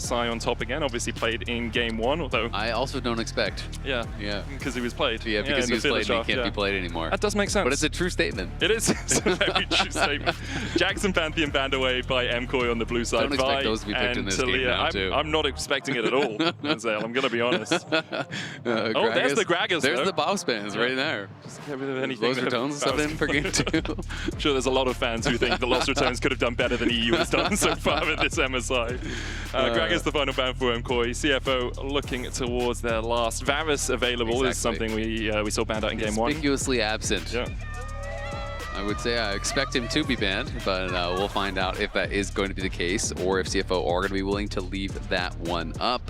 MSI on top again. Obviously played in game 1, although... I also don't expect. Yeah. Because he was played. Yeah, because he was played and he can't be played anymore. That does make sense. But it's a true statement. It is. It's a very true statement. Jackson Pantheon banned away by MKOI on the blue side. Don't expect those to be picked in this game now, too. I'm not expecting it at all, Azael. I'm going to be honest. Oh, there's the Gragas, There's the bow spans right there. Just get rid of anything. Those returns stuff in for game 2. I'm sure there's a lot of fans who think the Lost Returns could have done better than EU has done so far with this MSI. Gragas the final ban for MKOI. CFO looking towards their last. Varus available is something we saw banned out in game 1. Conspicuously absent. Yeah. I would say I expect him to be banned, but we'll find out if that is going to be the case or if CFO are going to be willing to leave that one up.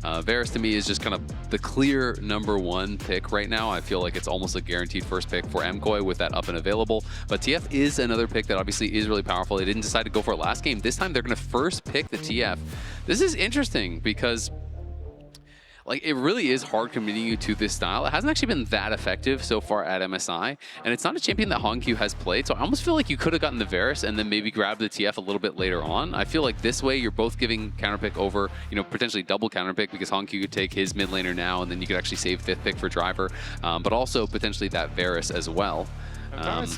Varus to me is just kind of the clear #1 pick right now. I feel like it's almost a guaranteed first pick for MKOI with that up and available. But TF is another pick that obviously is really powerful. They didn't decide to go for it last game. This time they're going to first pick the TF. This is interesting because like, it really is hard committing you to this style. It hasn't actually been that effective so far at MSI, and it's not a champion that HongQ has played, so I almost feel like you could have gotten the Varus and then maybe grabbed the TF a little bit later on. I feel like this way you're both giving counterpick over, you know, potentially double counterpick because HongQ could take his mid laner now, and then you could actually save 5th pick for driver, but also potentially that Varus as well.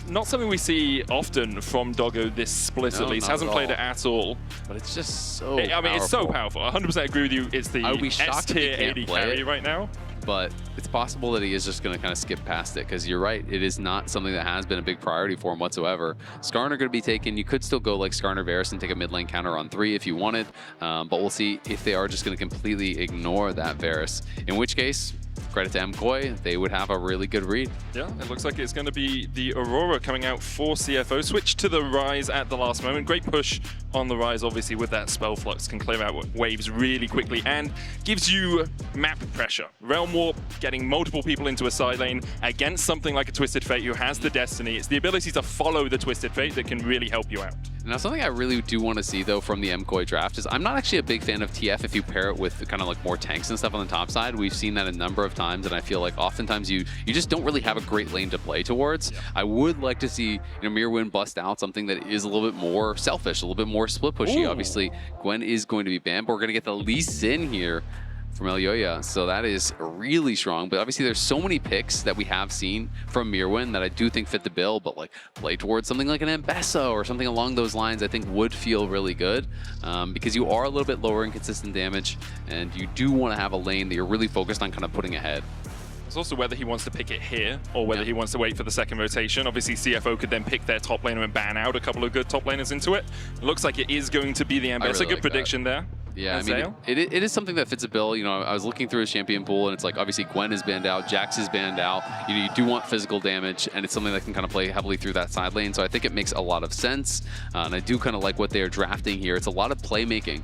Not something we see often from Doggo this split, at least. Hasn't played it at all. But it's just so I mean, it's so powerful. 100% agree with you. It's the S-tier AD carry right now. But it's possible that he is just going to kind of skip past it, because you're right, it is not something that has been a big priority for him whatsoever. Skarner going to be taken. You could still go like Skarner Varus and take a mid lane counter on 3 if you wanted, but we'll see if they are just going to completely ignore that Varus, in which case, credit to MKOI, they would have a really good read. Yeah, it looks like it's going to be the Aurora coming out for CFO. Switch to the Ryze at the last moment. Great push on the Ryze, obviously, with that spell flux. Can clear out waves really quickly and gives you map pressure. Realm Warp, getting multiple people into a side lane against something like a Twisted Fate who has the Destiny. It's the ability to follow the Twisted Fate that can really help you out. Now, something I really do want to see, though, from the MKOI draft is I'm not actually a big fan of TF if you pair it with kind of like more tanks and stuff on the top side. We've seen that a number of times, and I feel like oftentimes you just don't really have a great lane to play towards. Yeah. I would like to see, you know, Myrwn bust out something that is a little bit more selfish, a little bit more split pushy. Ooh. Obviously, Gwen is going to be banned, but we're going to get the Lee Sin here from Elyoya, so that is really strong. But obviously there's so many picks that we have seen from Myrwn that I do think fit the bill, but like play towards something like an Ambessa or something along those lines I think would feel really good, because you are a little bit lower in consistent damage and you do want to have a lane that you're really focused on kind of putting ahead. It's also whether he wants to pick it here or whether he wants to wait for the second rotation. Obviously, CFO could then pick their top laner and ban out a couple of good top laners into it. It looks like it is going to be the Ambessa. Really good prediction there. Yeah, Azael? I mean, it is something that fits a bill. You know, I was looking through his champion pool, and it's like, obviously, Gwen is banned out, Jax is banned out. You know, you do want physical damage, and it's something that can kind of play heavily through that side lane, so I think it makes a lot of sense, and I do kind of like what they're drafting here. It's a lot of playmaking.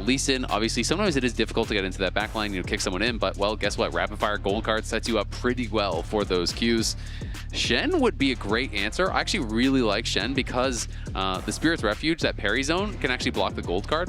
Lee Sin, obviously, sometimes it is difficult to get into that back line, you know, kick someone in, but, well, guess what? Rapid Fire Gold Card sets you up pretty well for those Qs. Shen would be a great answer. I actually really like Shen because the Spirit's Refuge, that parry zone, can actually block the gold card,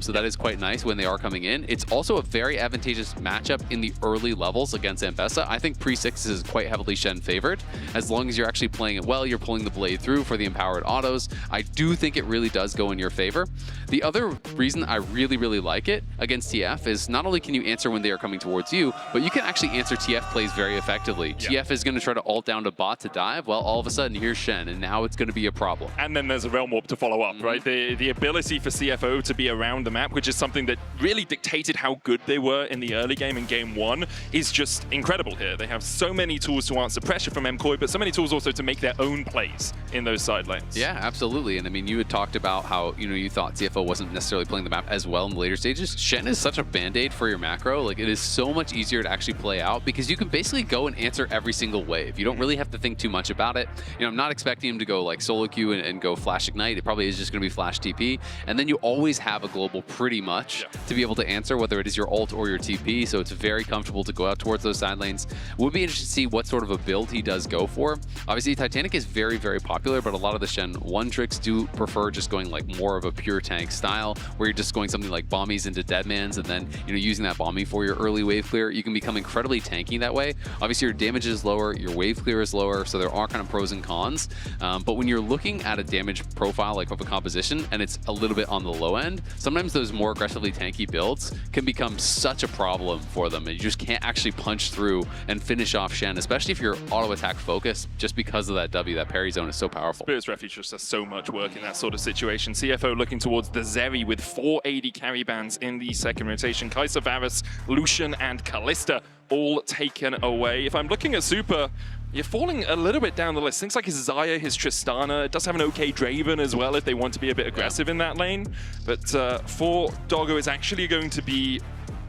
so that is quite nice when they are coming in. It's also a very advantageous matchup in the early levels against Ambessa. I think pre-6 is quite heavily Shen favored. As long as you're actually playing it well, you're pulling the blade through for the empowered autos. I do think it really does go in your favor. The other reason I really, really like it against TF is not only can you answer when they are coming towards you, but you can actually answer TF plays very effectively. Yeah. TF is going to try to ult down to bot to dive. Well, all of a sudden, here's Shen, and now it's going to be a problem. And then there's a Realm Warp to follow up, right? The ability for CFO to be around the map, which is something that really dictated how good they were in the early game in game 1, is just incredible here. They have so many tools to answer pressure from MKOI, but so many tools also to make their own plays in those side lanes. Yeah, absolutely. And I mean, you had talked about how, you know, you thought CFO wasn't necessarily playing the map as well in the later stages. Shen is such a band-aid for your macro. Like, it is so much easier to actually play out because you can basically go and answer every single wave. You don't really have to think too much about it. You know, I'm not expecting him to go like solo queue and go flash ignite. It probably is just going to be flash TP. And then you always have a global pretty much to be able to answer whether it is your ult or your TP. So it's very comfortable to go out towards those side lanes. Would be interested to see what sort of a build he does go for. Obviously, Titanic is very, very popular, but a lot of the Shen 1 tricks do prefer just going like more of a pure tank style, where you're just going something like bombies into Deadmans and then, you know, using that bombing for your early wave clear. You can become incredibly tanky that way. Obviously, your damage is lower, your wave clear is lower, so there are kind of pros and cons. But when you're looking at a damage profile like of a composition and it's a little bit on the low end, sometimes those more aggressively tanky builds can become such a problem for them. And you just can't actually punch through and finish off Shen, especially if you're auto-attack focused, just because of that W. That parry zone is so powerful. Spirit's Refuge just does so much work in that sort of situation. CFO looking towards the Zeri with 4 AD carry bans in the second rotation. Kaiser, Varus, Lucian, and Kalista all taken away. If I'm looking at Supa, you're falling a little bit down the list. Things like his Xayah, his Tristana, it does have an okay Draven as well if they want to be a bit aggressive in that lane. But for Doggo, it's actually going to be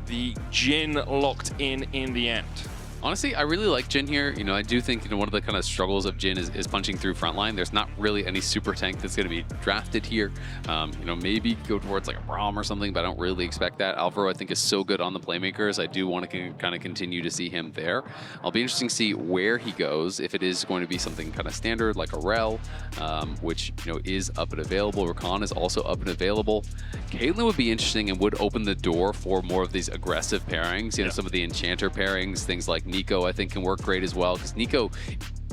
the Jhin locked in the end. Honestly, I really like Jhin here. You know, I do think, you know, one of the kind of struggles of Jhin is punching through frontline. There's not really any super tank that's going to be drafted here. You know, maybe go towards like a Braum or something, but I don't really expect that. Alvaro, I think, is so good on the playmakers. I do want to kind of continue to see him there. I'll be interesting to see where he goes, if it is going to be something kind of standard like a Rel, which, you know, is up and available. Rakan is also up and available. Caitlyn would be interesting and would open the door for more of these aggressive pairings. You know, some of the Enchanter pairings, things like Nico, I think, can work great as well, because Nico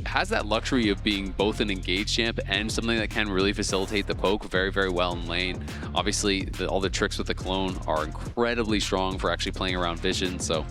has that luxury of being both an engaged champ and something that can really facilitate the poke very, very well in lane. Obviously, all the tricks with the clone are incredibly strong for actually playing around vision, so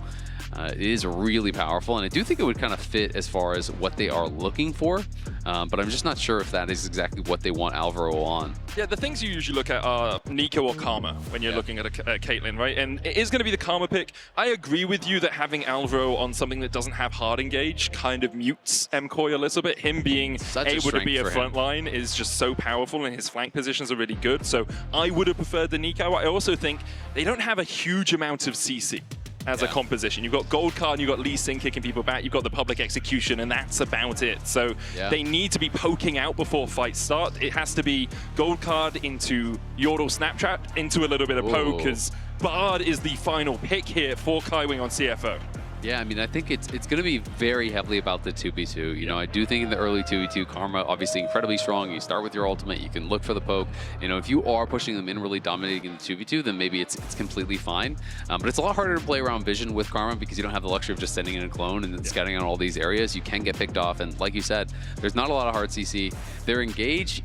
it is really powerful, and I do think it would kind of fit as far as what they are looking for, but I'm just not sure if that is exactly what they want Alvaro on. Yeah, the things you usually look at are Nico or Karma when you're looking at a Caitlyn, right? And it is going to be the Karma pick. I agree with you that having Alvaro on something that doesn't have hard engage kind of mutes MKOI a little bit. Him being able to be a front line is just so powerful, and his flank positions are really good. So I would have preferred the Nico. I also think they don't have a huge amount of CC as a composition. You've got Gold Card, you've got Lee Sin kicking people back, you've got the public execution, and that's about it. So they need to be poking out before fights start. It has to be Gold Card into Yordle Snapchat, into a little bit of poke, because Bard is the final pick here for Kaiwing on CFO. Yeah, I mean, I think it's going to be very heavily about the 2v2. You know, I do think in the early 2v2, Karma obviously incredibly strong. You start with your ultimate, you can look for the poke. You know, if you are pushing them in, really dominating in the 2v2, then maybe it's completely fine. But it's a lot harder to play around vision with Karma because you don't have the luxury of just sending in a clone and then scouting on all these areas. You can get picked off, and like you said, there's not a lot of hard CC. Their engage,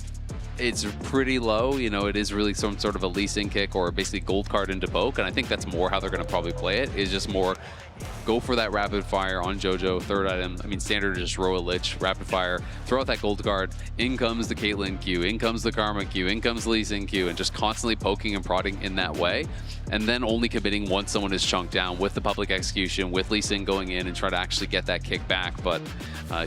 it's pretty low. You know, it is really some sort of a Lee Sin kick or basically Gold Card into poke, and I think that's more how they're going to probably play it, is just more go for that rapid fire on Jojo, third item. I mean, standard is just row a Lich, rapid fire, throw out that Gold Card, in comes the Caitlyn Q, in comes the Karma Q, in comes Lee Sin Q, and just constantly poking and prodding in that way, and then only committing once someone is chunked down with the public execution, with Lee Sin going in and try to actually get that kick back, but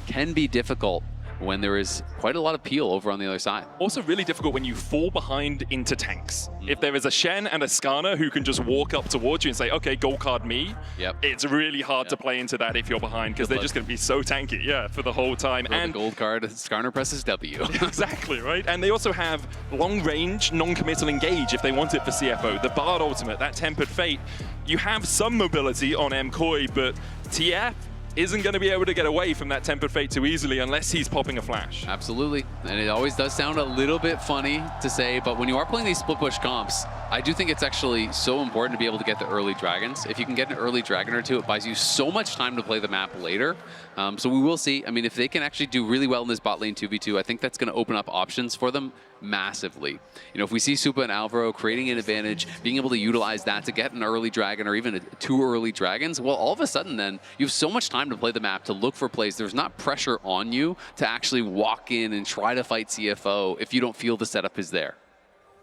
can be difficult when there is quite a lot of peel over on the other side. Also really difficult when you fall behind into tanks. If there is a Shen and a Skarner who can just walk up towards you and say, okay, Gold Card me, it's really hard to play into that if you're behind, because they're just going to be so tanky, for the whole time. Throw and the Gold Card, Skarner presses W. Exactly, right? And they also have long range, non-committal engage if they want it for CFO. The Bard ultimate, that Tempered Fate, you have some mobility on MKOI, but TF isn't going to be able to get away from that Tempered Fate too easily unless he's popping a flash. Absolutely. And it always does sound a little bit funny to say, but when you are playing these split push comps, I do think it's actually so important to be able to get the early dragons. If you can get an early dragon or two, it buys you so much time to play the map later. So we will see. I mean, if they can actually do really well in this bot lane 2v2, I think that's going to open up options for them massively. You know, if we see Supa and Alvaro creating an advantage, being able to utilize that to get an early dragon or even 2 early dragons, well, all of a sudden then you have so much time to play the map, to look for plays. There's not pressure on you to actually walk in and try to fight CFO if you don't feel the setup is there.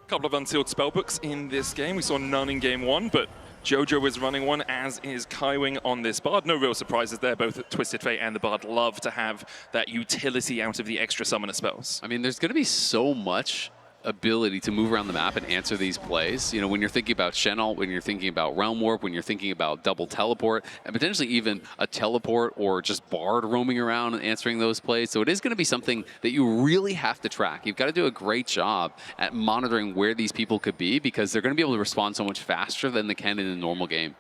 A couple of unsealed spellbooks in this game. We saw none in game 1, but Jojo is running one, as is Kaiwing on this Bard. No real surprises there. Both Twisted Fate and the Bard love to have that utility out of the extra summoner spells. I mean, there's going to be so much ability to move around the map and answer these plays. You know, when you're thinking about Shen ult, when you're thinking about Realm Warp, when you're thinking about double teleport, and potentially even a teleport or just Bard roaming around and answering those plays. So it is going to be something that you really have to track. You've got to do a great job at monitoring where these people could be, because they're going to be able to respond so much faster than they can in a normal game.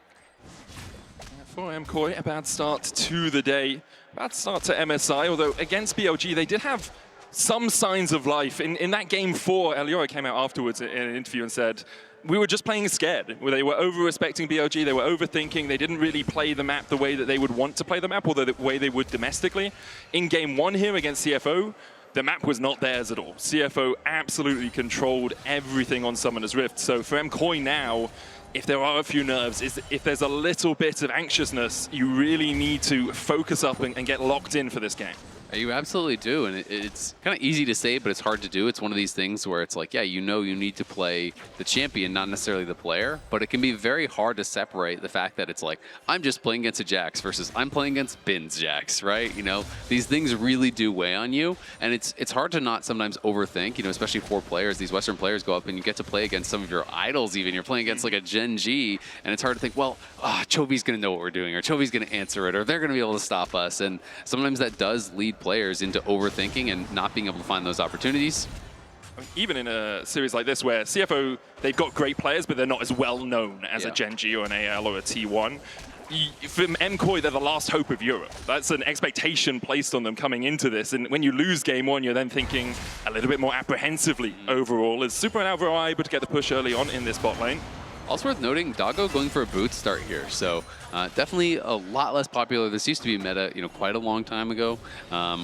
For MKOI, a bad start to the day. Bad start to MSI, although against BLG, they did have some signs of life. In that game 4, Elyoya came out afterwards in an interview and said, we were just playing scared. They were over-respecting BLG, they were overthinking, they didn't really play the map the way that they would want to play the map, or the way they would domestically. In game 1 here against CFO, the map was not theirs at all. CFO absolutely controlled everything on Summoner's Rift. So for MKOI now, if there are a few nerves, if there's a little bit of anxiousness, you really need to focus up and get locked in for this game. You absolutely do, and it's kind of easy to say, but it's hard to do. It's one of these things where it's like, yeah, you know you need to play the champion, not necessarily the player, but it can be very hard to separate the fact that it's like, I'm just playing against a Jax versus I'm playing against Bin's Jax, right? You know, these things really do weigh on you, and it's hard to not sometimes overthink, you know, especially for players. These Western players go up and you get to play against some of your idols even. You're playing against like a JunJia, and it's hard to think, well, Chovy's going to know what we're doing, or Chovy's going to answer it, or they're going to be able to stop us, and sometimes that does lead players into overthinking and not being able to find those opportunities. Even in a series like this where CFO, they've got great players, but they're not as well known as a JunJia or an AL or a T1. For MKOI, they're the last hope of Europe. That's an expectation placed on them coming into this. And when you lose game one, you're then thinking a little bit more apprehensively overall. Is Supa and Alvaro able to get the push early on in this bot lane? Also worth noting, Doggo going for a boot start here, so definitely a lot less popular. This used to be meta, you know, quite a long time ago.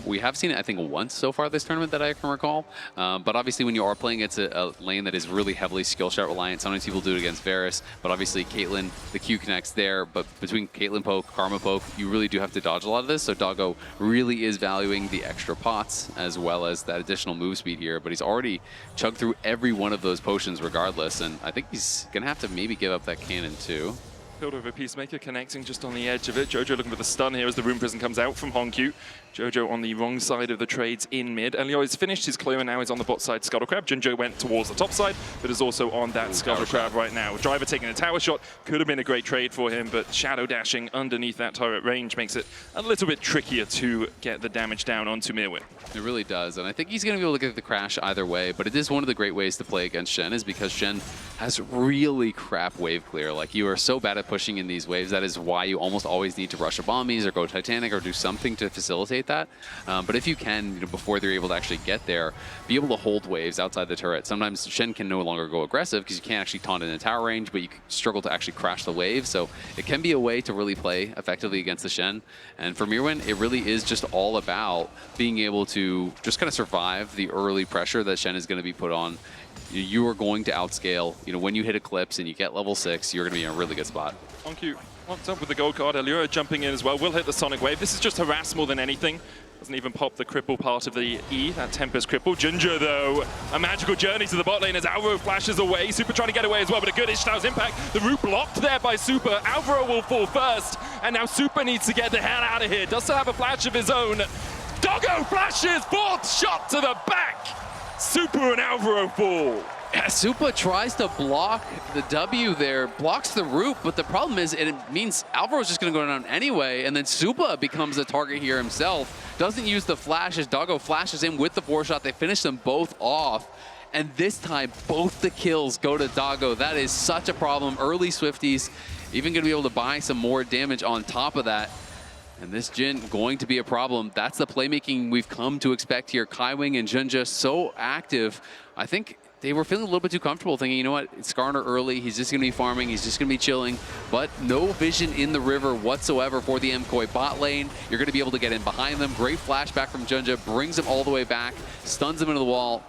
We have seen it, I think, once so far this tournament that I can recall. But obviously, when you are playing against a lane that is really heavily skill shot reliant, sometimes people do it against Varus. But obviously, Caitlyn, the Q connects there. But between Caitlyn poke, Karma poke, you really do have to dodge a lot of this. So Doggo really is valuing the extra pots as well as that additional move speed here. But he's already chugged through every one of those potions regardless, and I think he's gonna have to maybe give up that cannon too. Build over Peacemaker connecting just on the edge of it. Jojo looking for the stun here as the Rune Prison comes out from HongQ. Jojo on the wrong side of the trades in mid. Elyoya's finished his clear and now he's on the bot side Scuttle Crab. JunJia went towards the top side, but is also on that Scuttle Crab right now. Driver taking a tower shot. Could have been a great trade for him, but shadow dashing underneath that turret range makes it a little bit trickier to get the damage down onto Myrwn. It really does, and I think he's going to be able to get the crash either way, but it is one of the great ways to play against Shen is because Shen has really crap wave clear. Like, you are so bad at pushing in these waves, that is why you almost always need to rush a bombies or go Titanic or do something to facilitate that. But if you can, you know, before they're able to actually get there, be able to hold waves outside the turret. Sometimes Shen can no longer go aggressive because you can't actually taunt in a tower range, but you struggle to actually crash the wave. So it can be a way to really play effectively against the Shen. And for Myrwn, it really is just all about being able to just kind of survive the early pressure that Shen is going to be put on. You are going to outscale. You know, when you hit Eclipse and you get level 6, you're going to be in a really good spot. HongQ locked up with the gold card. Elyoya jumping in as well. Will hit the Sonic Wave. This is just harass more than anything. Doesn't even pop the cripple part of the E, that Tempest cripple. JunJia, though, a magical journey to the bot lane as Alvaro flashes away. Supa trying to get away as well, but a good Ishtar's impact. The root blocked there by Supa. Alvaro will fall first, and now Supa needs to get the hell out of here. Does still have a flash of his own. Doggo flashes, fourth shot to the back. Supa and Alvaro fall. Yeah, Supa tries to block the W there, blocks the root, but the problem is it means Alvaro's just going to go down anyway, and then Supa becomes the target here himself. Doesn't use the flash as Doggo flashes in with the 4-shot. They finish them both off, and this time both the kills go to Doggo. That is such a problem. Early Swifties even going to be able to buy some more damage on top of that. And this Jhin going to be a problem. That's the playmaking we've come to expect here. Kaiwing and JunJia so active. I think they were feeling a little bit too comfortable, thinking, you know what, it's Skarner early, he's just going to be farming, he's just going to be chilling, but no vision in the river whatsoever for the MKOI bot lane. You're going to be able to get in behind them. Great flashback from JunJia, brings him all the way back, stuns him into the wall,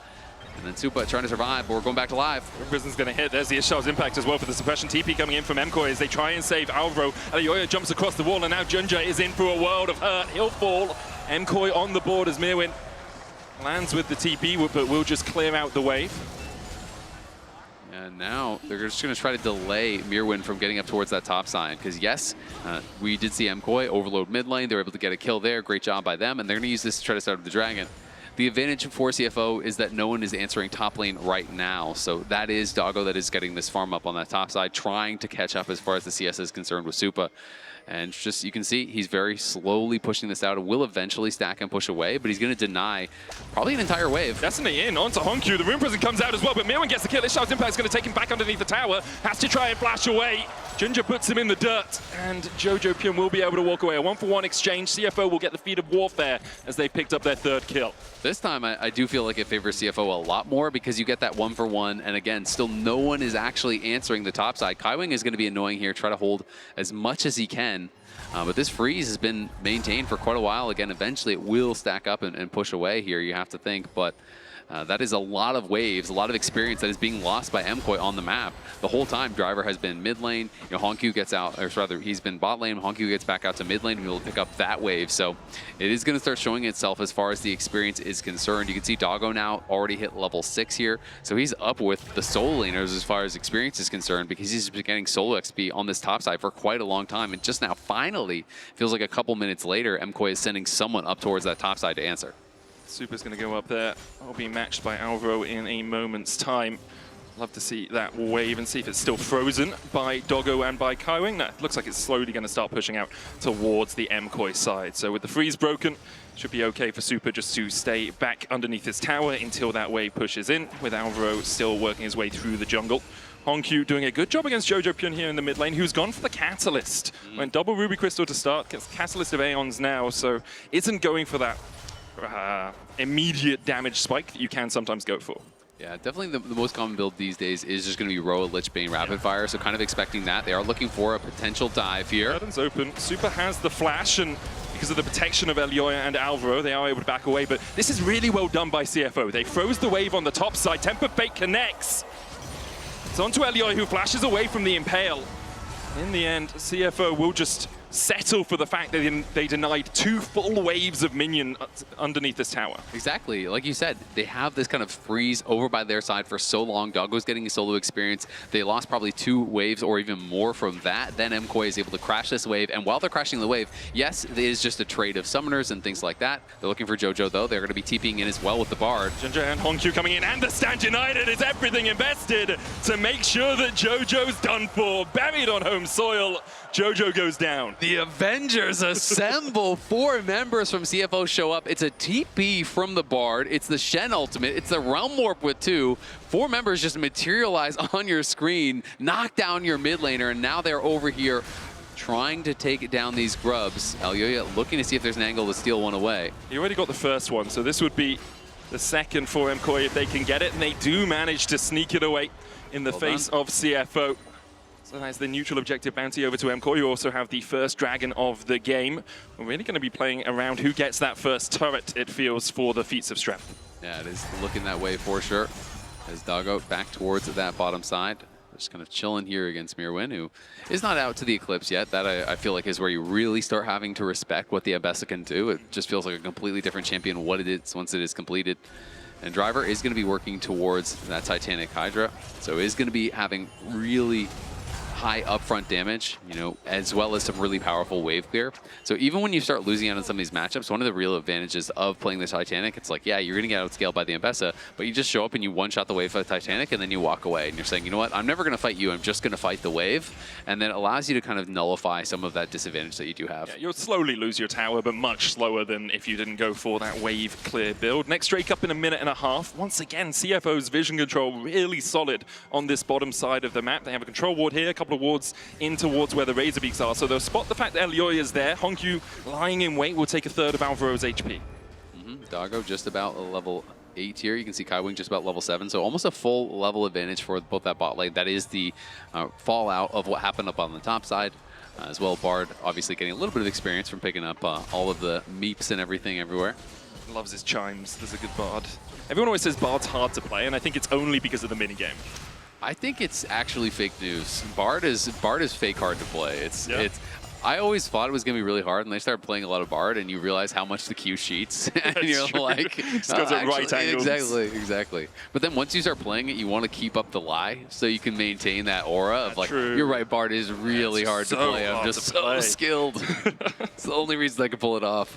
and then Supa trying to survive, but we're going back to live. Prison's going to hit. There's the Ishtar's impact as well for the suppression. TP coming in from MKOI as they try and save Alvaro. Elyoya jumps across the wall, and now JunJia is in for a world of hurt. He'll fall. MKOI on the board as Myrwn lands with the TP, but will just clear out the wave. And now they're just going to try to delay Myrwn from getting up towards that top side. Because yes, we did see MKOI overload mid lane. They were able to get a kill there. Great job by them. And they're going to use this to try to start up the dragon. The advantage for CFO is that no one is answering top lane right now. So that is Doggo that is getting this farm up on that top side, trying to catch up as far as the CS is concerned with Supa. And just, you can see he's very slowly pushing this out. It will eventually stack and push away, but he's going to deny probably an entire wave. Destiny in onto HongQ. The Rune Prison comes out as well, but Myrwn gets the kill. Ishtar's impact is going to take him back underneath the tower. Has to try and flash away. JunJia puts him in the dirt, and Jojopyun will be able to walk away. A 1-for-1 exchange. CFO will get the feat of warfare as they picked up their 3rd kill. This time, I do feel like it favors CFO a lot more because you get that 1-for-1, and again, still no one is actually answering the top side. Kaiwing is going to be annoying here, try to hold as much as he can. But this freeze has been maintained for quite a while. Again, eventually it will stack up and push away here, you have to think. But that is a lot of waves, a lot of experience that is being lost by MKOI on the map. The whole time, Driver has been mid lane. You know, HongQ gets out, or rather, he's been bot lane. HongQ gets back out to mid lane and will pick up that wave. So it is going to start showing itself as far as the experience is concerned. You can see Doggo now already hit level 6 here. So he's up with the solo laners as far as experience is concerned because he's been getting solo XP on this top side for quite a long time. And just now, finally, feels like a couple minutes later, MKOI is sending someone up towards that top side to answer. Supa's going to go up there. I'll be matched by Alvaro in a moment's time. Love to see that wave and see if it's still frozen by Doggo and by Kaiwing. No, it looks like it's slowly going to start pushing out towards the MKOI side. So with the freeze broken, should be okay for Supa just to stay back underneath his tower until that wave pushes in, with Alvaro still working his way through the jungle. HongQ doing a good job against Jojopyun here in the mid lane, who's gone for the Catalyst. Went double Ruby Crystal to start, gets Catalyst of Aeons now, so isn't going for that immediate damage spike that you can sometimes go for. Yeah, definitely the most common build these days is just going to be Roa, Lich Bane, Rapid Fire, so kind of expecting that. They are looking for a potential dive here. Curtain's open. Supa has the flash, and because of the protection of Elyoya and Alvaro, they are able to back away, but this is really well done by CFO. They froze the wave on the top side. Temper Fate connects. It's onto Elyoya, who flashes away from the Impale. In the end, CFO will just settle for the fact that they denied 2 full waves of minion underneath this tower. Exactly. Like you said, they have this kind of freeze over by their side for so long. Doggo's getting a solo experience. They lost probably 2 waves or even more from that. Then MKOI is able to crash this wave. And while they're crashing the wave, yes, it is just a trade of summoners and things like that. They're looking for Jojo, though. They're going to be TPing in as well with the Bard. JunJia and HongQ coming in, and the Stand United is everything invested to make sure that Jojo's done for. Buried on home soil. Jojo goes down. The Avengers assemble. 4 members from CFO show up. It's a TP from the Bard. It's the Shen ultimate. It's the Realm Warp with 2. 4 members just materialize on your screen, knock down your mid laner, and now they're over here trying to take down these grubs. Elyoya looking to see if there's an angle to steal one away. He already got the first one, so this would be the second for MKOI if they can get it, and they do manage to sneak it away in the face of CFO. So that's the neutral objective bounty over to MKOI. You also have the first dragon of the game. We're really going to be playing around who gets that first turret, it feels, for the feats of strength. Yeah, it is looking that way for sure. As Doggo back towards that bottom side. Just kind of chilling here against Myrwn, who is not out to the Eclipse yet. That I feel like is where you really start having to respect what the Ambessa can do. It just feels like a completely different champion what it is once it is completed. And Driver is going to be working towards that Titanic Hydra. So is going to be having really high upfront damage, you know, as well as some really powerful wave clear. So even when you start losing out on some of these matchups, one of the real advantages of playing the Titanic, it's like, yeah, you're going to get outscaled by the Ambessa, but you just show up and you one-shot the wave of the Titanic and then you walk away and you're saying, you know what, I'm never going to fight you, I'm just going to fight the wave. And then it allows you to kind of nullify some of that disadvantage that you do have. Yeah, you'll slowly lose your tower, but much slower than if you didn't go for that wave clear build. Next Drake up in a minute and a half. Once again, CFO's vision control really solid on this bottom side of the map. They have a control ward here, a couple of wards in towards where the Razor Beaks are, so they'll spot the fact that Elyoya is there. HongQ lying in wait will take a third of Alvaro's HP. Doggo just about a level 8 here. You can see Kaiwing just about level 7, so almost a full level advantage for both that bot lane. That is the fallout of what happened up on the top side. As well, Bard obviously getting a little bit of experience from picking up all of the meeps and everything everywhere. Loves his chimes. There's a good Bard. Everyone always says Bard's hard to play, and I think it's only because of the minigame. I think it's actually fake news. Bard is fake hard to play. I always thought it was going to be really hard, and they started playing a lot of Bard, and you realize how much the Q cheats, and you're true. like, Just goes at right angles. Exactly. But then once you start playing it, you want to keep up the lie, so you can maintain that aura of like, true. You're right, Bard is really hard to play. I'm just so skilled. It's the only reason I can pull it off.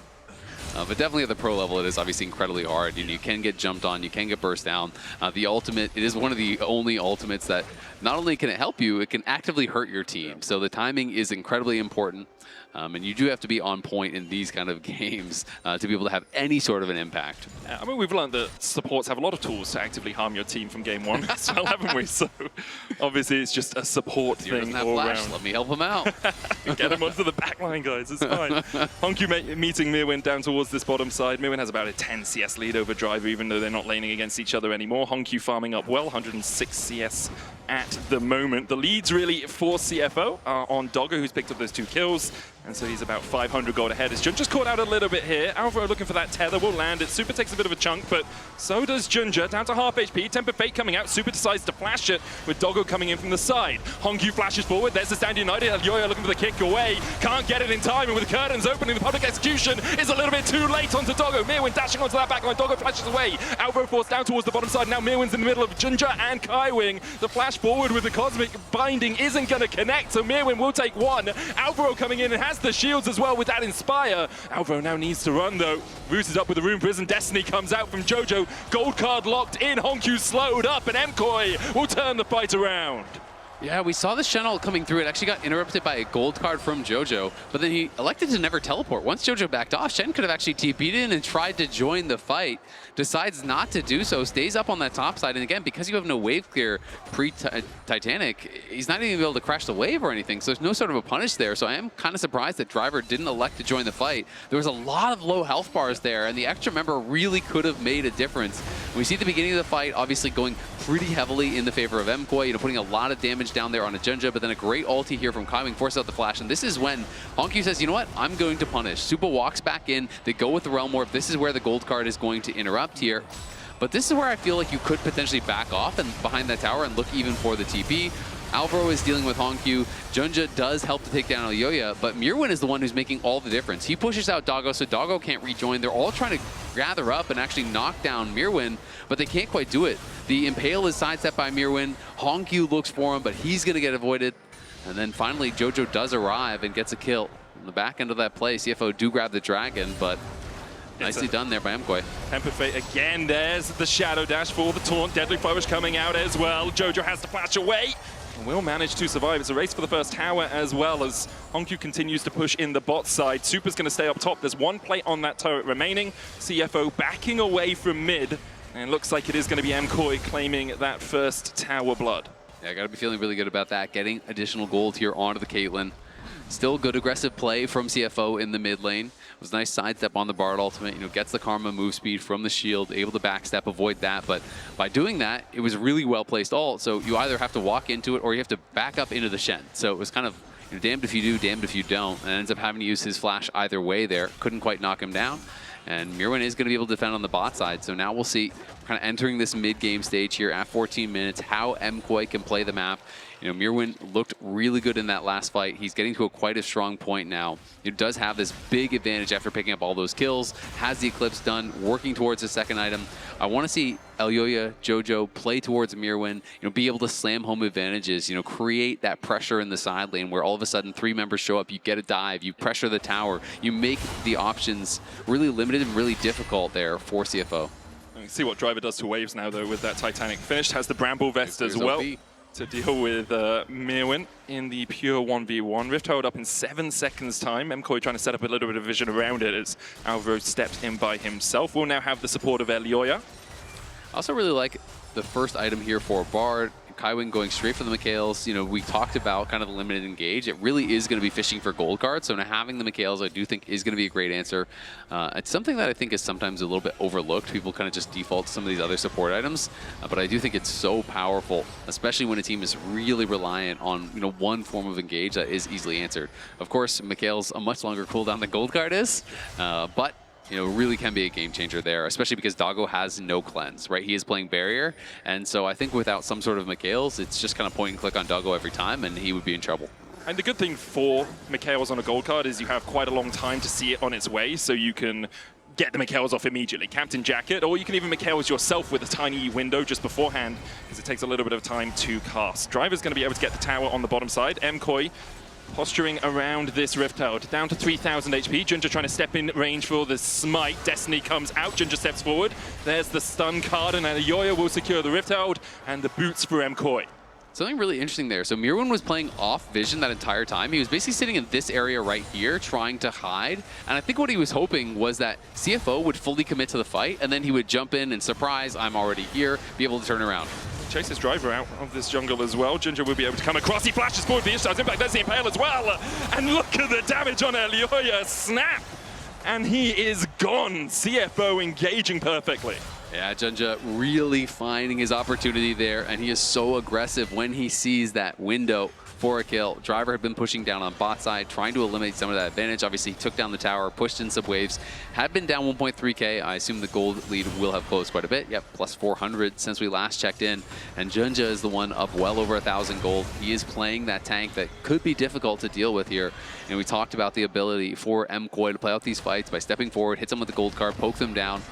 But definitely at the pro level, it is obviously incredibly hard. You can get jumped on, you can get burst down. The ultimate, it is one of the only ultimates that not only can it help you, it can actively hurt your team. So the timing is incredibly important. And you do have to be on point in these kind of games to be able to have any sort of an impact. I mean, we've learned that supports have a lot of tools to actively harm your team from game one as well, haven't we? So obviously it's just a support thing all around. Let me help him out. Get him onto the back line, guys. It's fine. HongQ meeting Myrwn down towards this bottom side. Myrwn has about a 10 CS lead over Driver, even though they're not laning against each other anymore. HongQ farming up well, 106 CS at the moment. The leads really for CFO are on Doggo, who's picked up those 2 kills. And so he's about 500 gold ahead. As Jun just caught out a little bit here. Alvaro looking for that tether, will land it. Supa takes a bit of a chunk, but so does JunJia, down to half HP. Temper Fate coming out. Supa decides to flash it with Doggo coming in from the side. HongQ flashes forward. There's the stand united. Elyoya looking for the kick away. Can't get it in time, and with the curtains opening, the public execution is a little bit too late onto Doggo. Myrwn dashing onto that back line. Doggo flashes away. Alvaro forced down towards the bottom side. Now Myrwn's in the middle of JunJia and Kaiwing. The flash forward with the cosmic binding isn't going to connect, so Myrwn will take one. Alvaro coming in and has the shields as well with that Inspire. Alvaro now needs to run though. Rooted up with the Rune Prison. Destiny comes out from Jojo. Gold card locked in. HongQ slowed up, and MKOI will turn the fight around. Yeah, we saw the Shen ult coming through. It actually got interrupted by a gold card from Jojo, but then he elected to never teleport. Once Jojo backed off, Shen could have actually TP'd in and tried to join the fight. Decides not to do so, stays up on that top side, and again, because you have no wave clear pre-Titanic, he's not even able to crash the wave or anything, so there's no sort of a punish there. So I am kind of surprised that Driver didn't elect to join the fight. There was a lot of low health bars there, and the extra member really could have made a difference. We see at the beginning of the fight, obviously going pretty heavily in the favor of MKOI, putting a lot of damage down there on a JunJia, but then a great ulti here from Kaiwing forces out the flash, and this is when HongQ says, you know what, I'm going to punish. Supa walks back in, they go with the Realm Warp. This is where the gold card is going to interrupt here. But this is where I feel like you could potentially back off and behind that tower and look even for the TP. Alvaro is dealing with HongQ. JunJia does help to take down Elyoya, but Myrwn is the one who's making all the difference. He pushes out Doggo, so Doggo can't rejoin. They're all trying to gather up and actually knock down Myrwn, but they can't quite do it. The Impale is sidestepped by Myrwn. HongQ looks for him, but he's going to get avoided. And then finally, Jojo does arrive and gets a kill. On the back end of that play, CFO do grab the dragon, but nicely done there by MKOI. Temper Fate again. There's the Shadow Dash for the taunt. Deadly Flourish coming out as well. Jojo has to flash away. And will manage to survive. It's a race for the first tower as well as HongQ continues to push in the bot side. Supa's going to stay up top. There's one plate on that turret remaining. CFO backing away from mid. And it looks like it is going to be MKOI claiming that first tower blood. Yeah, I got to be feeling really good about that. Getting additional gold here onto the Caitlyn. Still good aggressive play from CFO in the mid lane. It was a nice sidestep on the Bard ultimate, gets the Karma move speed from the shield, able to backstep, avoid that. But by doing that, it was really well placed ult. So you either have to walk into it or you have to back up into the Shen. So it was kind of damned if you do, damned if you don't. And ends up having to use his flash either way there. Couldn't quite knock him down. And Myrwn is going to be able to defend on the bot side. So now we'll see, kind of entering this mid-game stage here at 14 minutes, how MKOI can play the map. Myrwn looked really good in that last fight. He's getting to quite a strong point now. He does have this big advantage after picking up all those kills, has the Eclipse done, working towards the second item. I want to see Elyoya, Jojo play towards Myrwn, be able to slam home advantages, create that pressure in the side lane where all of a sudden 3 members show up, you get a dive, you pressure the tower, you make the options really limited and really difficult there for CFO. See what Driver does to waves now though with that Titanic finished. Has the Bramble Vest as well to deal with Myrwn in the pure 1v1. Rift held up in 7 seconds time. MKOI trying to set up a little bit of vision around it as Alvaro steps in by himself. We'll now have the support of Elyoya. I also really like the first item here for Bard. Kaiwing going straight for the Mikhails. We talked about kind of the limited engage. It really is going to be fishing for gold cards. So now having the Mikhails, I do think is going to be a great answer. It's something that I think is sometimes a little bit overlooked. People kind of just default to some of these other support items. But I do think it's so powerful, especially when a team is really reliant on one form of engage that is easily answered. Of course, Mikhails a much longer cooldown than gold card is, but really can be a game changer there, especially because Doggo has no cleanse, right? He is playing barrier, and so I think without some sort of Mikhails, it's just kind of point and click on Doggo every time, and he would be in trouble. And the good thing for Mikhails on a gold card is you have quite a long time to see it on its way, so you can get the Mikhails off immediately. Captain Jacket, or you can even Mikhails yourself with a tiny window just beforehand, because it takes a little bit of time to cast. Driver's going to be able to get the tower on the bottom side. MKOI posturing around this Rift Herald. Down to 3,000 HP. JunJia trying to step in range for the smite. Destiny comes out. JunJia steps forward. There's the stun card, and Elyoya will secure the Rift Herald and the boots for MKOI. Something really interesting there. So Myrwn was playing off vision that entire time. He was basically sitting in this area right here trying to hide. And I think what he was hoping was that CFO would fully commit to the fight, and then he would jump in and surprise, I'm already here, be able to turn around. Chases driver out of this jungle as well. JunJia will be able to come across. He flashes forward for the Ishtar's impact. There's the Impale as well. And look at the damage on Elyoya. Snap! And he is gone. CFO engaging perfectly. Yeah, JunJia really finding his opportunity there, and he is so aggressive when he sees that window for a kill. Driver had been pushing down on bot side, trying to eliminate some of that advantage. Obviously, he took down the tower, pushed in some waves, had been down 1.3k. I assume the gold lead will have closed quite a bit. Yep, plus 400 since we last checked in. And JunJia is the one up well over 1,000 gold. He is playing that tank that could be difficult to deal with here. And we talked about the ability for MKOI to play out these fights by stepping forward, hit them with the gold card, poke them down.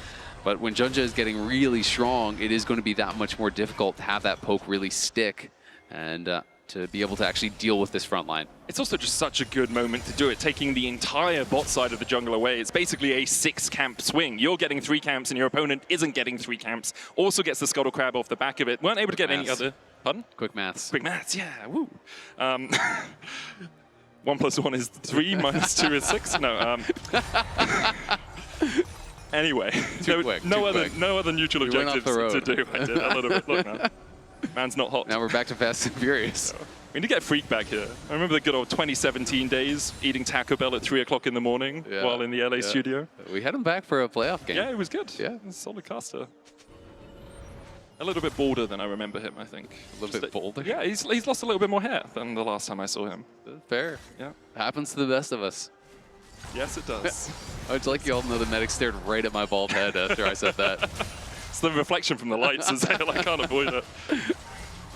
But when JunJia is getting really strong, it is going to be that much more difficult to have that poke really stick and to be able to actually deal with this front line. It's also just such a good moment to do it, taking the entire bot side of the jungle away. It's basically a 6-camp swing. You're getting 3 camps and your opponent isn't getting 3 camps. Also gets the Scuttle Crab off the back of it. Weren't able to get any other... Pardon? Quick maths. Quick maths, yeah, woo. 1 + 1 is 3, minus 2 is 6. No, Anyway, no other neutral objectives to do. I did a little bit. Look, man. Man's not hot. Now we're back to Fast and Furious. We need to get Freak back here. I remember the good old 2017 days, eating Taco Bell at 3 o'clock in the morning while in the LA studio. We had him back for a playoff game. Yeah, it was good. Yeah, solid caster. A little bit bolder than I remember him, I think. A little bit bolder? Yeah, he's lost a little bit more hair than the last time I saw him. Fair. Yeah. Happens to the best of us. Yes, it does. I'd like you all to know the medic stared right at my bald head after I said that. It's the reflection from the lights, Azael. I can't avoid it.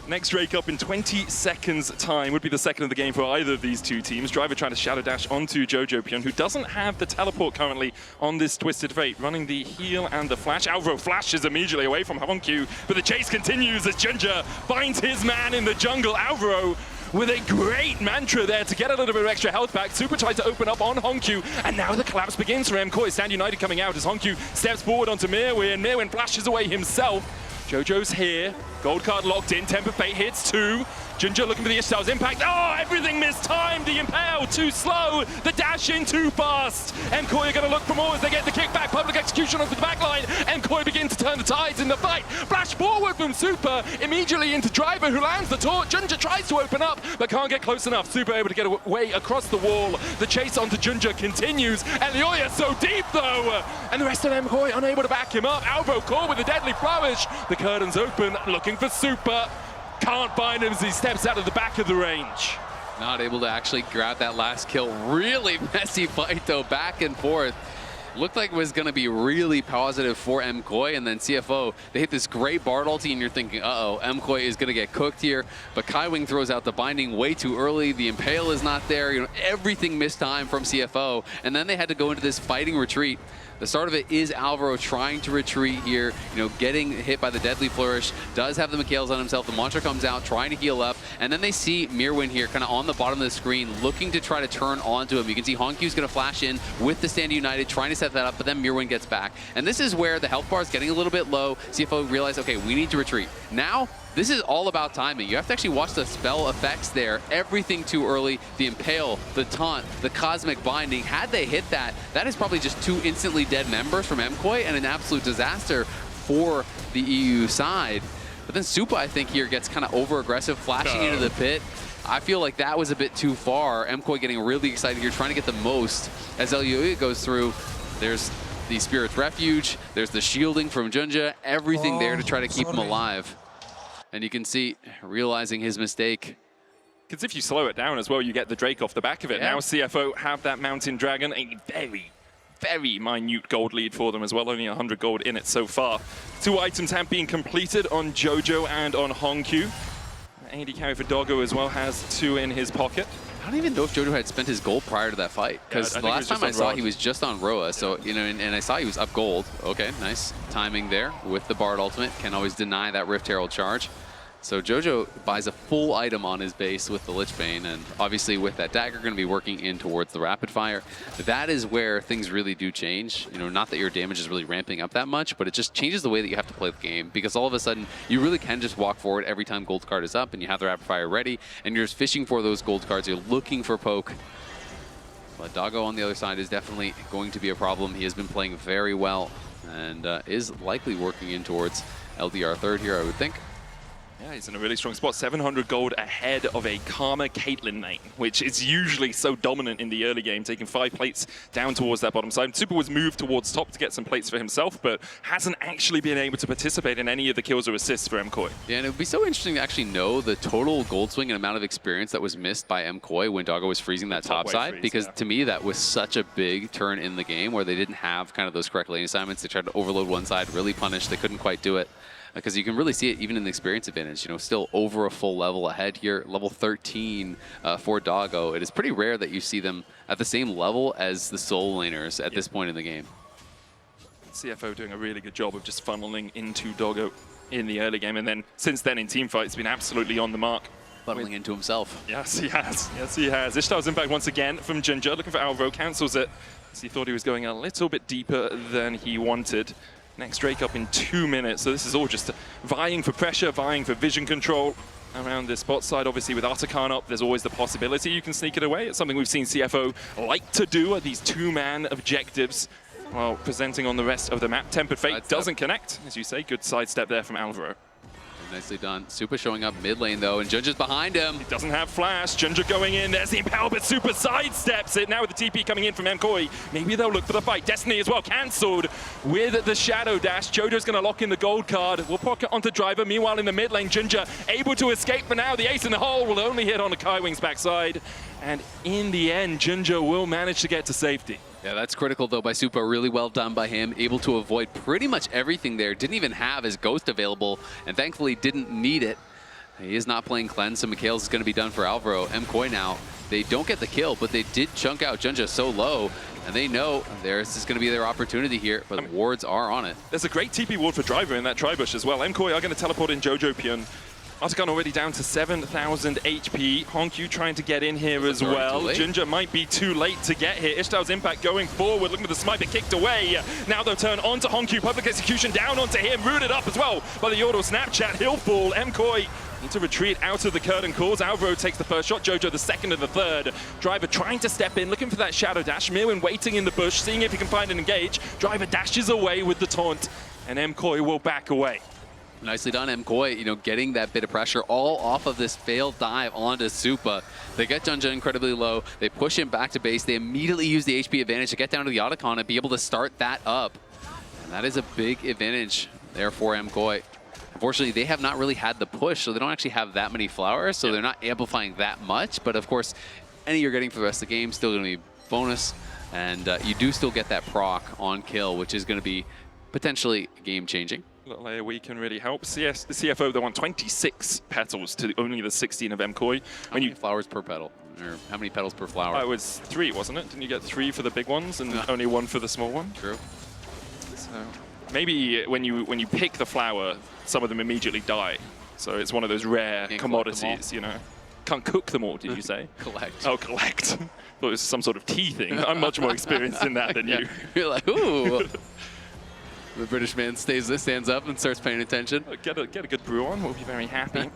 Next Drake up in 20 seconds time would be the second of the game for either of these two teams. Driver trying to shadow dash onto Jojopyun, who doesn't have the teleport currently on this Twisted Fate. Running the heal and the flash. Alvaro flashes immediately away from HongQ, but the chase continues as JunJia finds his man in the jungle. Alvaro with a great mantra there to get a little bit of extra health back. Supa tries to open up on HongQ, and now the collapse begins for MKOI. Stand United coming out as HongQ steps forward onto Myrwn. Myrwn flashes away himself. Jojo's here. Gold card locked in. Temper Fate hits 2. JunJia looking for the Ishtar's impact. Oh, everything mistimed. The Impale too slow. The dash in too fast. MKOI are going to look for more as they get the kickback. Public execution onto the backline. MKOI begin to turn the tides in the fight. Flash forward from Supa. Immediately into Driver, who lands the taunt. JunJia tries to open up, but can't get close enough. Supa able to get away across the wall. The chase onto JunJia continues. Elyoya so deep, though. And the rest of MKOI unable to back him up. Alvaro caught with a deadly flourish. The curtains open, looking for Supa. Can't find him as he steps out of the back of the range. Not able to actually grab that last kill. Really messy fight, though, back and forth. Looked like it was going to be really positive for MKOI, and then CFO, they hit this great Bard ulti, and you're thinking, uh-oh, MKOI is going to get cooked here. But Kaiwing throws out the binding way too early. The Impale is not there. You know, everything missed time from CFO, and then they had to go into this fighting retreat. The start of it is Alvaro trying to retreat here, you know, getting hit by the deadly flourish, does have the Mikhails on himself. The mantra comes out, trying to heal up, and then they see Myrwn here kind of on the bottom of the screen, looking to try to turn onto him. You can see HongQ's going to flash in with the Stand United, trying to set that up, but then Myrwn gets back. And this is where the health bar is getting a little bit low. CFO realized, okay, we need to retreat. Now, this is all about timing. You have to actually watch the spell effects there. Everything too early. The Impale, the Taunt, the Cosmic Binding. Had they hit that, that is probably just 2 instantly dead members from MKOI and an absolute disaster for the EU side. But then Supa, I think, here gets kind of over-aggressive, flashing into the pit. I feel like that was a bit too far. MKOI getting really excited here, trying to get the most. As Elyoya goes through, there's the Spirit's Refuge, there's the shielding from JunJia, everything there to try to keep him alive. And you can see, realizing his mistake. Because if you slow it down as well, you get the Drake off the back of it. Yeah. Now CFO have that Mountain Dragon, a very, very minute gold lead for them as well, only 100 gold in it so far. 2 items have been completed on Jojo and on HongQ. AD carry for Doggo as well has 2 in his pocket. I don't even know if Jojo had spent his gold prior to that fight, because the last time I saw he was just on Roa, so you know, and I saw he was up gold. Okay, nice timing there with the Bard ultimate. Can always deny that Rift Herald charge. So Jojo buys a full item on his base with the Lich Bane, and obviously with that dagger going to be working in towards the rapid fire. That is where things really do change. You know, not that your damage is really ramping up that much, but it just changes the way that you have to play the game, because all of a sudden you really can just walk forward every time gold card is up and you have the rapid fire ready, and you're just fishing for those gold cards. You're looking for poke. But Doggo on the other side is definitely going to be a problem. He has been playing very well and is likely working in towards LDR third here, I would think. Yeah, he's in a really strong spot. 700 gold ahead of a Karma Caitlyn lane, which is usually so dominant in the early game, taking 5 plates down towards that bottom side. Supa was moved towards top to get some plates for himself, but hasn't actually been able to participate in any of the kills or assists for MKOI. Yeah, and it would be so interesting to actually know the total gold swing and amount of experience that was missed by MKOI when Doggo was freezing that top side, freeze, because to me that was such a big turn in the game where they didn't have kind of those correct lane assignments. They tried to overload one side, really punish. They couldn't quite do it. Because you can really see it even in the experience advantage, you know, still over a full level ahead here, level 13 for Doggo. It is pretty rare that you see them at the same level as the solo laners at this point in the game. CFO doing a really good job of just funneling into Doggo in the early game, and then since then in teamfights, it's been absolutely on the mark. Funneling into himself. Yes, he has. Yes, he has. Ishtar's impact once again from JunJia, looking for Alvaro, cancels it. So he thought he was going a little bit deeper than he wanted. Next Drake up in 2 minutes, so this is all just vying for pressure, vying for vision control around this bot side. Obviously with Artican up, there's always the possibility you can sneak it away. It's something we've seen CFO like to do at these 2-man objectives while presenting on the rest of the map. Tempered Fate doesn't connect, as you say. Good sidestep there from Alvaro. Nicely done. Supa showing up mid lane though, and JunJia's behind him. He doesn't have flash. JunJia going in. There's the Impel, but Supa sidesteps it. Now with the TP coming in from MKOI, maybe they'll look for the fight. Destiny as well, cancelled with the Shadow Dash. Jojo's going to lock in the gold card. We'll pocket onto Driver. Meanwhile, in the mid lane, JunJia able to escape for now. The ace in the hole will only hit on the Kaiwing's backside. And in the end, JunJia will manage to get to safety. Yeah, that's critical though by Supa. Really well done by him. Able to avoid pretty much everything there. Didn't even have his Ghost available, and thankfully didn't need it. He is not playing Cleanse, so Mikhail's is going to be done for Alvaro. MKOI now, they don't get the kill, but they did chunk out JunJia so low, and they know this is going to be their opportunity here, but the wards are on it. There's a great TP ward for Driver in that Tribush as well. MKOI are going to teleport in Jojopyun. Artican already down to 7,000 HP. HongQ trying to get in here as well. JunJia might be too late to get here. Ishtar's impact going forward, looking for the smite, but kicked away. Now they'll turn onto HongQ. Public execution down onto him. Rooted up as well by the Yordle Snapchat. He'll fall. MKOI need to retreat out of the curtain calls. Alvaro takes the first shot. Jojo the second and the third. Driver trying to step in, looking for that Shadow Dash. Myrwn waiting in the bush, seeing if he can find an engage. Driver dashes away with the taunt, and MKOI will back away. Nicely done, MKOI, you know, getting that bit of pressure all off of this failed dive onto Supa. They get JunJia incredibly low. They push him back to base. They immediately use the HP advantage to get down to the Artican and be able to start that up. And that is a big advantage there for MKOI. Unfortunately, they have not really had the push, so they don't actually have that many flowers, so they're not amplifying that much. But of course, any you're getting for the rest of the game, still going to be bonus. And you do still get that proc on kill, which is going to be potentially game-changing. Little AoE can really help. The CFO, they want 26 petals to only the 16 of MKOI. How many flowers per petal? Or how many petals per flower? It was 3, wasn't it? Didn't you get 3 for the big ones and only 1 for the small one? True. So maybe when you pick the flower, some of them immediately die. So it's one of those rare commodities, you know. Can't cook them all, did you say? Collect. Oh, collect. Thought it was some sort of tea thing. I'm much more experienced in that than you. You're like, ooh. The British man stands up and starts paying attention. Get a good brew on, we'll be very happy.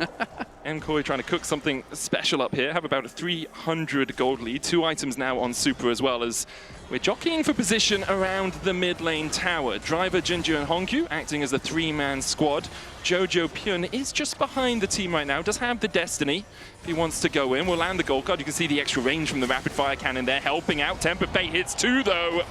MKOI trying to cook something special up here. Have about a 300 gold lead. 2 items now on Supa as well, as we're jockeying for position around the mid lane tower. Driver, JunJia and HongQ acting as a 3-man squad. Jojopyun is just behind the team right now, does have the Destiny. If he wants to go in, will land the gold card. You can see the extra range from the rapid fire cannon there, helping out. Tempered Fate hits 2 though.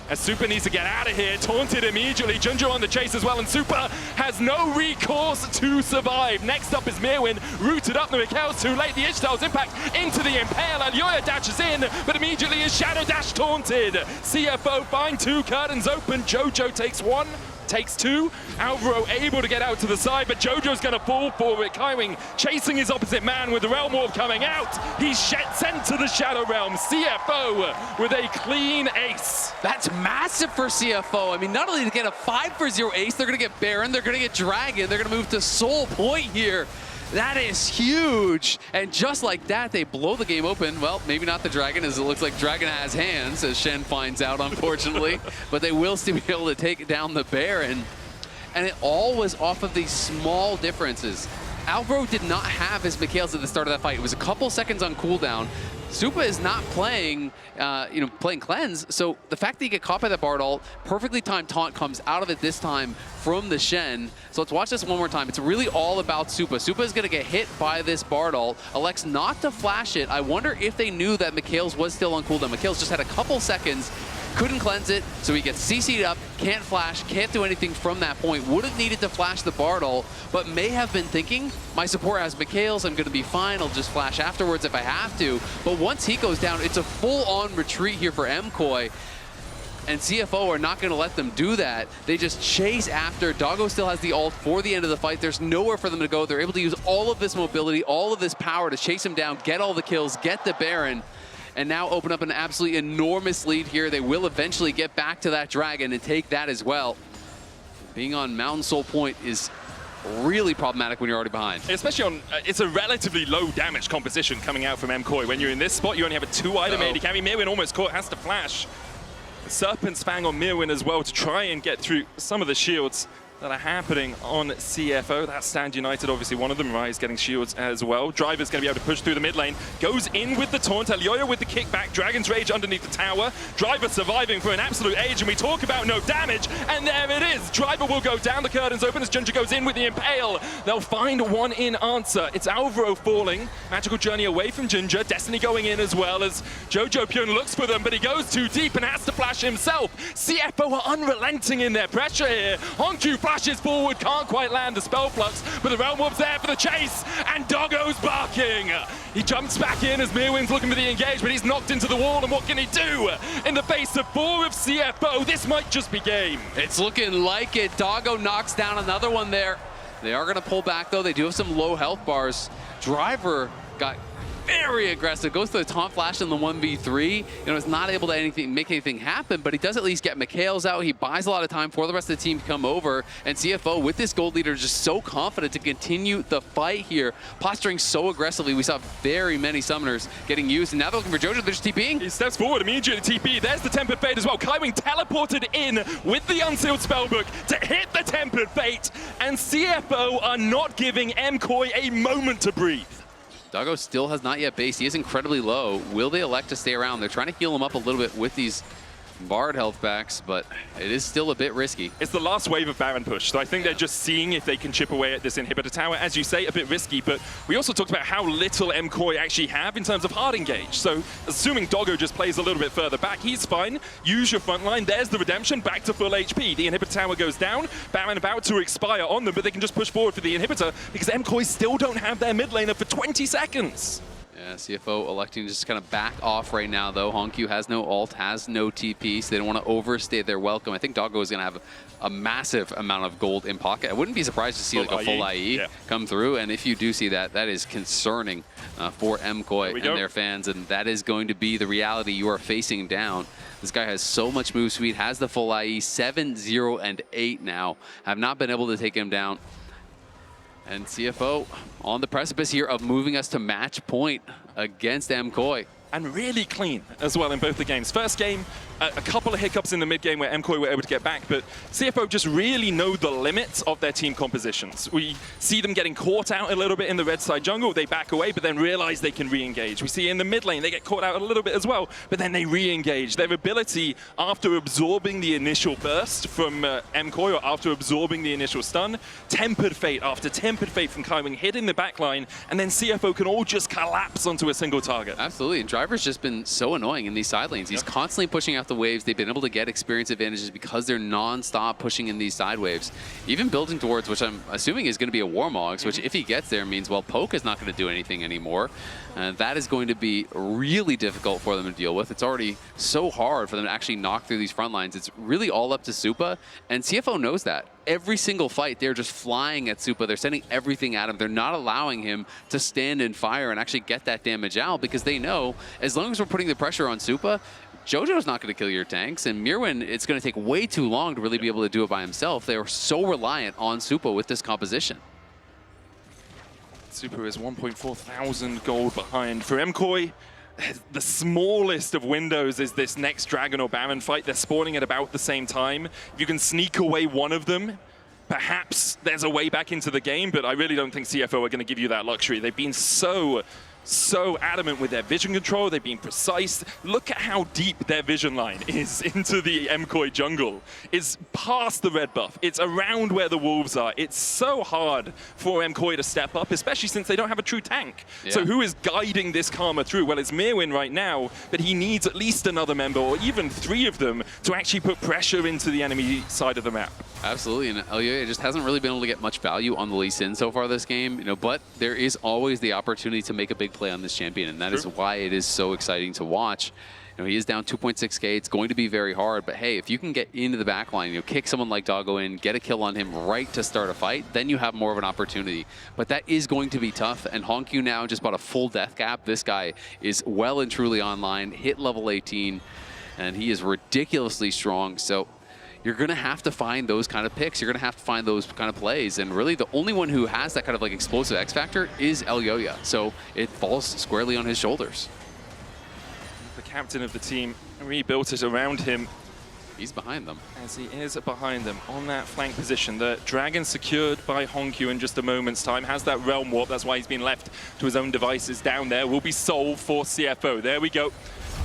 As Supa needs to get out of here, taunted immediately. JunJia on the chase as well, and Supa has no recourse to survive. Next up is Myrwn, rooted up. The Mikhail's too late. The Ishtar's impact into the Impale. Elyoya dashes in, but immediately is Shadow Dash taunted. CFO find 2 curtains open. Jojo takes 1. Takes 2. Alvaro able to get out to the side, but Jojo's going to fall for it. Kaiwing chasing his opposite man with the Realm Orb coming out. He's sent to the Shadow Realm. CFO with a clean ace. That's massive for CFO. I mean, not only to get a 5-for-0 ace, they're going to get Baron, they're going to get Dragon, they're going to move to Soul Point here. That is huge. And just like that, they blow the game open. Well, maybe not the Dragon, as it looks like Dragon has hands, as Shen finds out, unfortunately. But they will still be able to take down the Baron. And it all was off of these small differences. Alvaro did not have his Mikhails at the start of that fight. It was a couple seconds on cooldown. Supa is not playing, playing cleanse. So the fact that you get caught by that Bard ult, perfectly timed taunt comes out of it this time from the Shen. So let's watch this one more time. It's really all about Supa. Supa is going to get hit by this Bard ult. Elects not to flash it. I wonder if they knew that Mikhails was still on cooldown. Mikhails just had a couple seconds, couldn't cleanse it, so he gets CC'd up, can't flash, can't do anything from that point. Would have needed to flash the Bard ult, but may have been thinking, my support has Mikhails, I'm going to be fine, I'll just flash afterwards if I have to. But once he goes down, it's a full-on retreat here for MKOI, and CFO are not going to let them do that. They just chase after. Doggo still has the ult for the end of the fight. There's nowhere for them to go. They're able to use all of this mobility, all of this power to chase him down, get all the kills, get the Baron, and now open up an absolutely enormous lead here. They will eventually get back to that Dragon and take that as well. Being on Mountain Soul Point is really problematic when you're already behind. Especially on, it's a relatively low damage composition coming out from MKOI. When you're in this spot, you only have a 2-item AD carry. Myrwn almost caught, has to flash. Serpent's Fang on Myrwn as well to try and get through some of the shields that are happening on CFO. That's Stand United, obviously one of them. Ryze getting shields as well. Driver's going to be able to push through the mid lane. Goes in with the taunt. Elyoya with the kickback. Dragon's Rage underneath the tower. Driver surviving for an absolute age, and we talk about no damage, and there it is. Driver will go down. The curtains open as JunJia goes in with the Impale. They'll find one in answer. It's Alvaro falling. Magical Journey away from JunJia. Destiny going in as well as Jojopyun looks for them, but he goes too deep and has to flash himself. CFO are unrelenting in their pressure here. HongQ flashes forward, can't quite land the spell flux, but the Realm Orb's there for the chase, and Doggo's barking. He jumps back in as Myrwn's looking for the engage, but he's knocked into the wall, and what can he do? In the face of 4 of CFO, this might just be game. It's looking like it. Doggo knocks down another one there. They are going to pull back, though. They do have some low health bars. Driver got very aggressive, goes for the taunt flash in the 1v3. You know, is not able to make anything happen, but he does at least get Mikhails out. He buys a lot of time for the rest of the team to come over, and CFO with this gold leader just so confident to continue the fight here, posturing so aggressively. We saw very many summoners getting used, and now they're looking for Jojo. They're just TPing. He steps forward immediately to TP. There's the Tempered Fate as well. Kaiwing teleported in with the Unsealed Spellbook to hit the Tempered Fate, and CFO are not giving MKOI a moment to breathe. Doggo still has not yet based. He is incredibly low. Will they elect to stay around? They're trying to heal him up a little bit with these Bard health backs, but it is still a bit risky. It's the last wave of Baron push, so I think they're just seeing if they can chip away at this inhibitor tower. As you say, a bit risky, but we also talked about how little MKOI actually have in terms of hard engage. So assuming Doggo just plays a little bit further back, he's fine. Use your front line. There's the redemption, back to full HP. The inhibitor tower goes down. Baron about to expire on them, but they can just push forward for the inhibitor because MKOI still don't have their mid laner for 20 seconds. Yeah, CFO electing to just kind of back off right now, though. HongQ has no ult, has no TP, so they don't want to overstay their welcome. I think Doggo is going to have a massive amount of gold in pocket. I wouldn't be surprised to see like a full IE come through, and if you do see that, that is concerning for MKOI and their fans, and that is going to be the reality you are facing down. This guy has so much move speed, has the full IE, 7, 0, and 8 now. Have not been able to take him down. And CFO on the precipice here of moving us to match point against MKOI. And really clean as well in both the games. First game, a couple of hiccups in the mid game where MKOI were able to get back, but CFO just really know the limits of their team compositions. We see them getting caught out a little bit in the red side jungle. They back away, but then realize they can re-engage. We see in the mid lane, they get caught out a little bit as well, but then they re-engage. Their ability after absorbing the initial burst from MKOI, or after absorbing the initial stun, Tempered Fate after Tempered Fate from Kaiwing hitting the backline, and then CFO can all just collapse onto a single target. Absolutely, and Driver's just been so annoying in these side lanes. He's constantly pushing out the waves. They've been able to get experience advantages because they're non-stop pushing in these side waves. Even building towards, which I'm assuming is going to be a Warmogs, which if he gets there means, well, Poke is not going to do anything anymore. That is going to be really difficult for them to deal with. It's already so hard for them to actually knock through these front lines. It's really all up to Supa, and CFO knows that. Every single fight, they're just flying at Supa. They're sending everything at him. They're not allowing him to stand and fire and actually get that damage out because they know as long as we're putting the pressure on Supa, Jojo's not going to kill your tanks, and Myrwn, it's going to take way too long to really be able to do it by himself. They are so reliant on Supa with this composition. Supa is 1.4 thousand gold behind. For MKOI, the smallest of windows is this next Dragon or Baron fight. They're spawning at about the same time. If you can sneak away one of them, perhaps there's a way back into the game, but I really don't think CFO are going to give you that luxury. They've been so adamant with their vision control. They've been precise. Look at how deep their vision line is into the MKOI jungle. It's past the red buff. It's around where the wolves are. It's so hard for MKOI to step up, especially since they don't have a true tank. Yeah. So who is guiding this Karma through? Well, it's Myrwn right now, but he needs at least another member, or even 3 of them, to actually put pressure into the enemy side of the map. Absolutely, and Elyoya just hasn't really been able to get much value on the Lee Sin so far this game, but there is always the opportunity to make a big play on this champion, and that is why it is so exciting to watch. He is down 2.6k. It's going to be very hard, but hey, if you can get into the back line, kick someone like Doggo in, get a kill on him right to start a fight, then you have more of an opportunity. But that is going to be tough, and HongQ now just bought a full death cap. This guy is well and truly online, hit level 18, and he is ridiculously strong. So you're going to have to find those kind of picks. You're going to have to find those kind of plays. And really, the only one who has that kind of explosive X factor is Elyoya. So it falls squarely on his shoulders. The captain of the team rebuilt it around him. He's behind them. As he is behind them on that flank position. The Dragon secured by HongQ in just a moment's time. Has that Realm Warp. That's why he's been left to his own devices down there. Will be solved for CFO. There we go.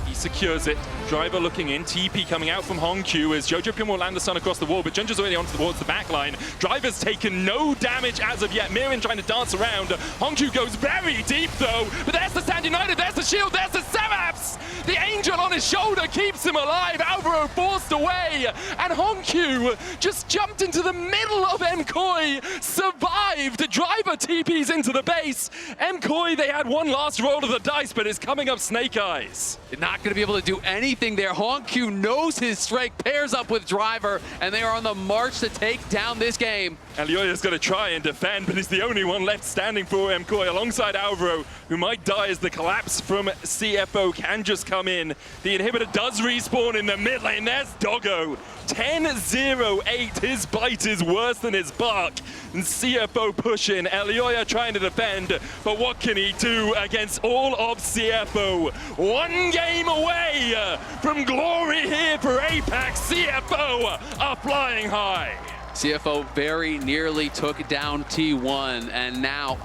He secures it. Driver looking in. TP coming out from HongQ as Jojopyun will land the stun across the wall, but JunJia's already onto towards the back line. Driver's taken no damage as of yet. Myrwn trying to dance around. HongQ goes very deep though, but there's the Stand United, there's the shield, there's the Seraphs! The Angel on his shoulder keeps him alive. Alvaro forced away, and HongQ just jumped into the middle of MKOI, survived. Driver TPs into the base. MKOI, they had one last roll of the dice, but it's coming up Snake Eyes. Not going to be able to do anything there. HongQ knows his strength, pairs up with Driver, and they are on the march to take down this game. Elyoya's going to try and defend, but he's the only one left standing for MKOI alongside Alvaro, who might die as the collapse from CFO can just come in. The inhibitor does respawn in the mid lane. There's Doggo. 10-0-8. His bite is worse than his bark. And CFO pushing. Elyoya trying to defend, but what can he do against all of CFO? One game away from glory here for Apex. CFO are flying high. CFO very nearly took down T1, and now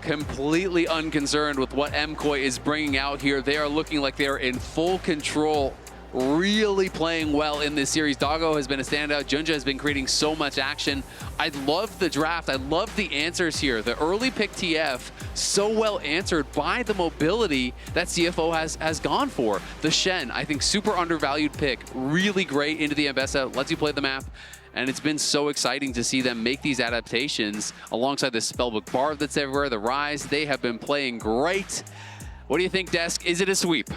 completely unconcerned with what MKOI is bringing out here. They are looking like they are in full control, really playing well in this series. Doggo has been a standout. JunJia has been creating so much action. I love the draft. I love the answers here. The early pick TF, so well answered by the mobility that CFO has gone for. The Shen, I think super undervalued pick. Really great into the Ambessa, lets you play the map. And it's been so exciting to see them make these adaptations alongside the Spellbook Bard that's everywhere, the Ryze. They have been playing great. What do you think, Desk? Is it a sweep?